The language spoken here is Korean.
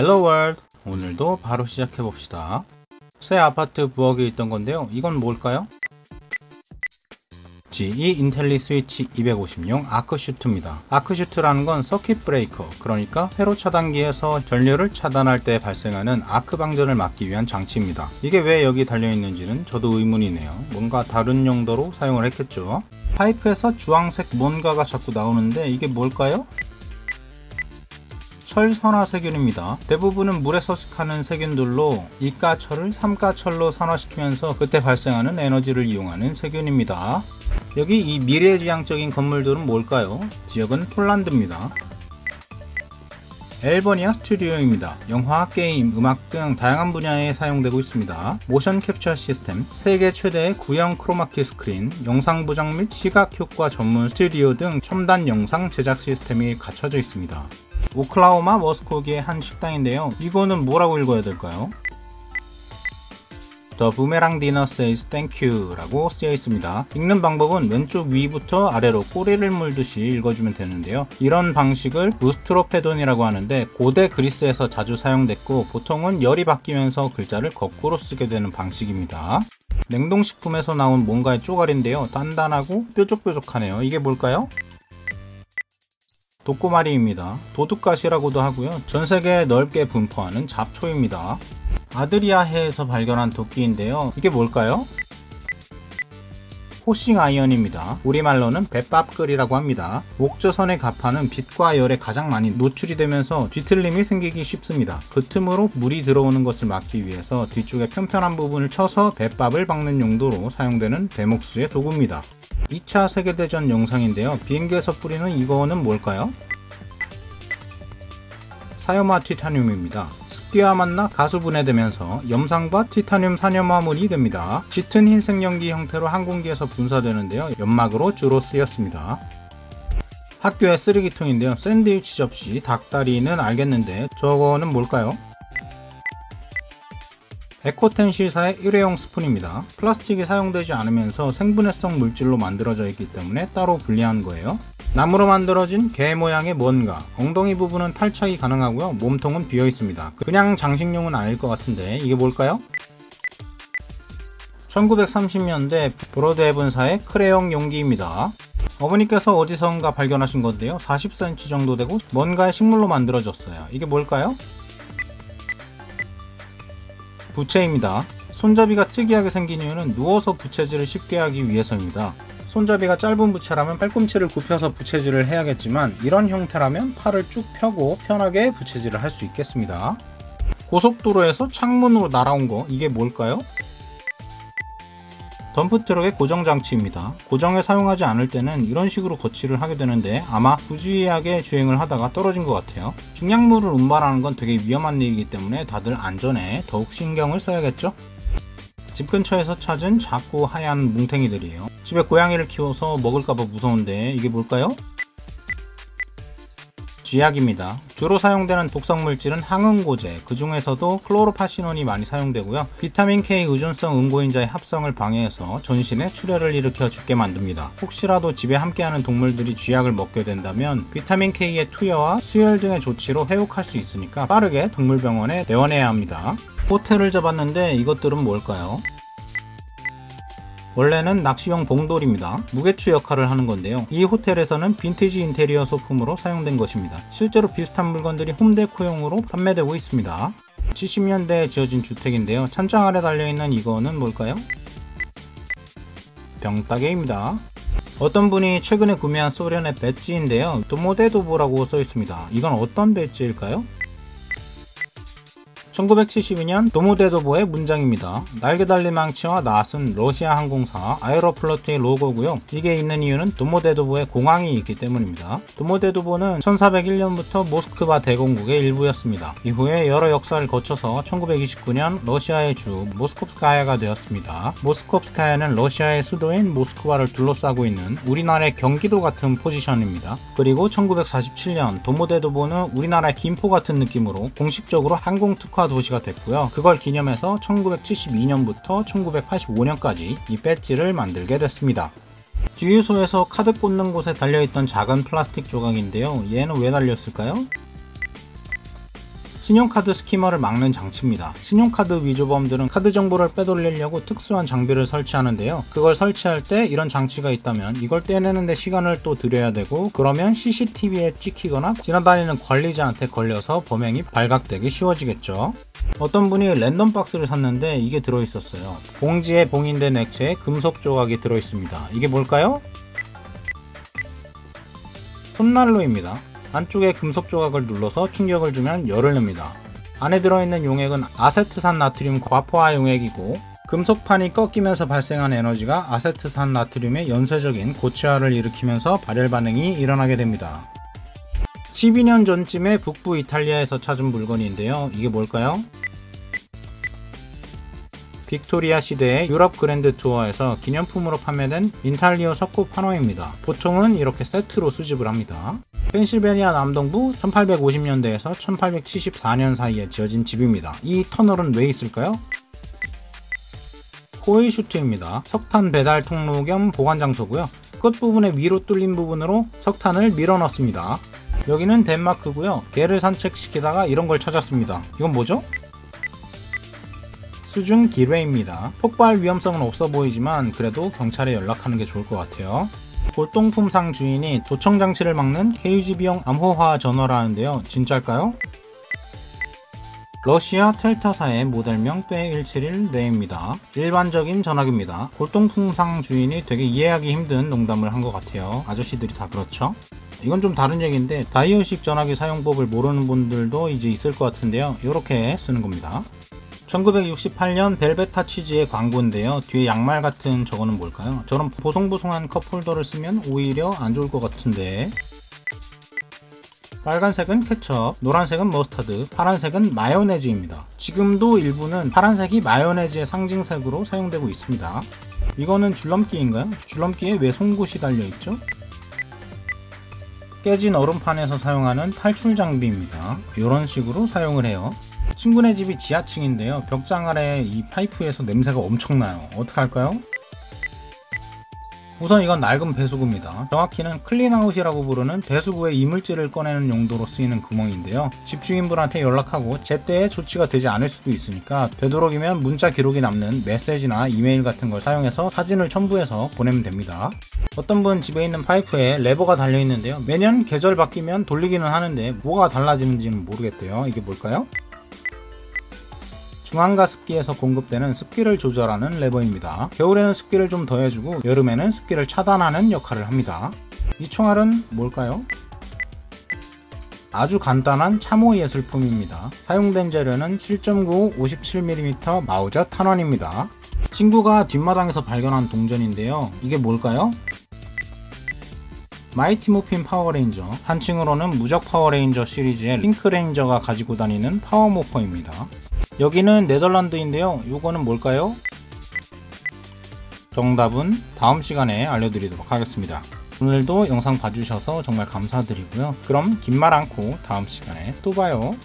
헬로 월드! 오늘도 바로 시작해봅시다. 새 아파트 부엌에 있던 건데요. 이건 뭘까요? GE 인텔리 스위치 250용 아크슈트입니다. 아크슈트라는 건 서킷 브레이커, 그러니까 회로 차단기에서 전류를 차단할 때 발생하는 아크 방전을 막기 위한 장치입니다. 이게 왜 여기 달려있는지는 저도 의문이네요. 뭔가 다른 용도로 사용을 했겠죠. 파이프에서 주황색 뭔가가 자꾸 나오는데 이게 뭘까요? 철선화 세균입니다. 대부분은 물에 서식하는 세균들로 이가철을 삼가철로 산화시키면서 그때 발생하는 에너지를 이용하는 세균입니다. 여기 이 미래지향적인 건물들은 뭘까요? 지역은 폴란드입니다. 앨버니아 스튜디오입니다. 영화, 게임, 음악 등 다양한 분야에 사용되고 있습니다. 모션 캡처 시스템, 세계 최대의 구형 크로마키 스크린, 영상 보정 및 시각 효과 전문 스튜디오 등 첨단 영상 제작 시스템이 갖춰져 있습니다. 오클라호마 머스코기의 한 식당인데요. 이거는 뭐라고 읽어야 될까요? The Boomerang Dinner says thank you 라고 쓰여 있습니다. 읽는 방법은 왼쪽 위부터 아래로 꼬리를 물듯이 읽어주면 되는데요. 이런 방식을 부스트로페돈이라고 하는데 고대 그리스에서 자주 사용됐고 보통은 열이 바뀌면서 글자를 거꾸로 쓰게 되는 방식입니다. 냉동식품에서 나온 뭔가의 쪼가리인데요. 단단하고 뾰족뾰족하네요. 이게 뭘까요? 도꼬마리입니다. 도둑가시라고도 하고요. 전세계에 넓게 분포하는 잡초입니다. 아드리아해에서 발견한 도끼인데요. 이게 뭘까요? 호싱 아이언입니다. 우리말로는 뱃밥글이라고 합니다. 목조선의 가파는 빛과 열에 가장 많이 노출이 되면서 뒤틀림이 생기기 쉽습니다. 그 틈으로 물이 들어오는 것을 막기 위해서 뒤쪽에 편편한 부분을 쳐서 뱃밥을 박는 용도로 사용되는 대목수의 도구입니다. 2차 세계대전 영상인데요. 비행기에서 뿌리는 이거는 뭘까요? 사염화 티타늄입니다. 습기와 만나 가수분해되면서 염산과 티타늄 산염화물이 됩니다. 짙은 흰색 연기 형태로 항공기에서 분사되는데요. 연막으로 주로 쓰였습니다. 학교의 쓰레기통인데요. 샌드위치 접시, 닭다리는 알겠는데 저거는 뭘까요? 에코텐실사의 일회용 스푼입니다. 플라스틱이 사용되지 않으면서 생분해성 물질로 만들어져 있기 때문에 따로 분리한 거예요. 나무로 만들어진 개 모양의 뭔가, 엉덩이 부분은 탈착이 가능하고요. 몸통은 비어 있습니다. 그냥 장식용은 아닐 것 같은데 이게 뭘까요? 1930년대 브로드헤븐사의 크레용 용기입니다. 어머니께서 어디선가 발견하신 건데요. 40cm 정도 되고 뭔가의 식물로 만들어졌어요. 이게 뭘까요? 부채입니다. 손잡이가 특이하게 생긴 이유는 누워서 부채질을 쉽게 하기 위해서입니다. 손잡이가 짧은 부채라면 팔꿈치를 굽혀서 부채질을 해야겠지만 이런 형태라면 팔을 쭉 펴고 편하게 부채질을 할 수 있겠습니다. 고속도로에서 창문으로 날아온 거 이게 뭘까요? 덤프트럭의 고정장치입니다. 고정에 사용하지 않을 때는 이런 식으로 거치를 하게 되는데 아마 부주의하게 주행을 하다가 떨어진 것 같아요. 중량물을 운반하는 건 되게 위험한 일이기 때문에 다들 안전에 더욱 신경을 써야겠죠? 집 근처에서 찾은 작고 하얀 뭉탱이들이에요. 집에 고양이를 키워서 먹을까봐 무서운데 이게 뭘까요? 쥐약입니다. 주로 사용되는 독성물질은 항응고제, 그 중에서도 클로로파시논이 많이 사용되고요. 비타민 K 의존성 응고인자의 합성을 방해해서 전신에 출혈을 일으켜 죽게 만듭니다. 혹시라도 집에 함께하는 동물들이 쥐약을 먹게 된다면 비타민 K의 투여와 수혈 등의 조치로 회복할 수 있으니까 빠르게 동물병원에 내원해야 합니다. 호텔을 잡았는데 이것들은 뭘까요? 원래는 낚시용 봉돌입니다. 무게추 역할을 하는 건데요. 이 호텔에서는 빈티지 인테리어 소품으로 사용된 것입니다. 실제로 비슷한 물건들이 홈데코용으로 판매되고 있습니다. 70년대에 지어진 주택인데요. 찬장 아래 달려있는 이거는 뭘까요? 병따개입니다. 어떤 분이 최근에 구매한 소련의 배지인데요. 도모데도보라고 써있습니다. 이건 어떤 배지일까요? 1972년 도모데도보의 문장입니다. 날개 달린 망치와 낫은 러시아 항공사 아에로플로트의 로고고요. 이게 있는 이유는 도모데도보에 공항이 있기 때문입니다. 도모데도보는 1401년부터 모스크바 대공국의 일부였습니다. 이후에 여러 역사를 거쳐서 1929년 러시아의 주 모스콥스카야가 되었습니다. 모스콥스카야는 러시아의 수도인 모스크바를 둘러싸고 있는 우리나라의 경기도 같은 포지션입니다. 그리고 1947년 도모데도보는 우리나라의 김포 같은 느낌으로 공식적으로 항공특화 도시가 됐고요. 그걸 기념해서 1972년부터 1985년까지 이 배지를 만들게 됐습니다. 주유소에서 카드 꽂는 곳에 달려있던 작은 플라스틱 조각인데요. 얘는 왜 달렸을까요? 신용카드 스키머를 막는 장치입니다. 신용카드 위조범들은 카드 정보를 빼돌리려고 특수한 장비를 설치하는데요. 그걸 설치할 때 이런 장치가 있다면 이걸 떼내는데 시간을 또 들여야 되고, 그러면 CCTV에 찍히거나 지나다니는 관리자한테 걸려서 범행이 발각되기 쉬워지겠죠. 어떤 분이 랜덤 박스를 샀는데 이게 들어있었어요. 봉지에 봉인된 액체에 금속 조각이 들어있습니다. 이게 뭘까요? 손난로입니다. 안쪽에 금속 조각을 눌러서 충격을 주면 열을 냅니다. 안에 들어있는 용액은 아세트산 나트륨 과포화 용액이고, 금속판이 꺾이면서 발생한 에너지가 아세트산 나트륨의 연쇄적인 고체화를 일으키면서 발열 반응이 일어나게 됩니다. 12년 전쯤에 북부 이탈리아에서 찾은 물건인데요. 이게 뭘까요? 빅토리아 시대의 유럽 그랜드 투어에서 기념품으로 판매된 인탈리오 석고 판호입니다. 보통은 이렇게 세트로 수집을 합니다. 펜실베니아 남동부 1850년대에서 1874년 사이에 지어진 집입니다. 이 터널은 왜 있을까요? 호의 슈트입니다. 석탄 배달 통로 겸 보관 장소고요. 끝부분에 위로 뚫린 부분으로 석탄을 밀어 넣습니다. 여기는 덴마크고요. 개를 산책시키다가 이런 걸 찾았습니다. 이건 뭐죠? 수중 기뢰입니다. 폭발 위험성은 없어 보이지만 그래도 경찰에 연락하는 게 좋을 것 같아요. 골동품상 주인이 도청 장치를 막는 KGB용 암호화 전화라는데요. 진짜일까요? 러시아 텔타사의 모델명 P171네입니다. 일반적인 전화기입니다. 골동품상 주인이 되게 이해하기 힘든 농담을 한 것 같아요. 아저씨들이 다 그렇죠? 이건 좀 다른 얘기인데, 다이얼식 전화기 사용법을 모르는 분들도 이제 있을 것 같은데요. 이렇게 쓰는 겁니다. 1968년 벨베타 치즈의 광고인데요. 뒤에 양말 같은 저거는 뭘까요? 저런 보송보송한 컵홀더를 쓰면 오히려 안 좋을 것 같은데. 빨간색은 케첩, 노란색은 머스타드, 파란색은 마요네즈입니다. 지금도 일부는 파란색이 마요네즈의 상징색으로 사용되고 있습니다. 이거는 줄넘기인가요? 줄넘기에 왜 송곳이 달려있죠? 깨진 얼음판에서 사용하는 탈출 장비입니다. 이런 식으로 사용을 해요. 친구네 집이 지하층인데요. 벽장 아래 이 파이프에서 냄새가 엄청나요. 어떡할까요? 우선 이건 낡은 배수구입니다. 정확히는 클린아웃이라고 부르는 배수구에 이물질을 꺼내는 용도로 쓰이는 구멍인데요. 집주인분한테 연락하고 제때에 조치가 되지 않을 수도 있으니까 되도록이면 문자 기록이 남는 메시지나 이메일 같은 걸 사용해서 사진을 첨부해서 보내면 됩니다. 어떤 분 집에 있는 파이프에 레버가 달려있는데요. 매년 계절 바뀌면 돌리기는 하는데 뭐가 달라지는지는 모르겠대요. 이게 뭘까요? 중앙가습기에서 공급되는 습기를 조절하는 레버입니다. 겨울에는 습기를 좀 더해주고 여름에는 습기를 차단하는 역할을 합니다. 이 총알은 뭘까요? 아주 간단한 참호 예술품입니다. 사용된 재료는 7.95 57mm 마우저 탄환입니다. 친구가 뒷마당에서 발견한 동전인데요. 이게 뭘까요? 마이티 모핀 파워레인저, 한층으로는 무적 파워레인저 시리즈의 링크레인저가 가지고 다니는 파워모퍼입니다. 여기는 네덜란드인데요. 요거는 뭘까요? 정답은 다음 시간에 알려드리도록 하겠습니다. 오늘도 영상 봐주셔서 정말 감사드리고요. 그럼 긴 말 않고 다음 시간에 또 봐요.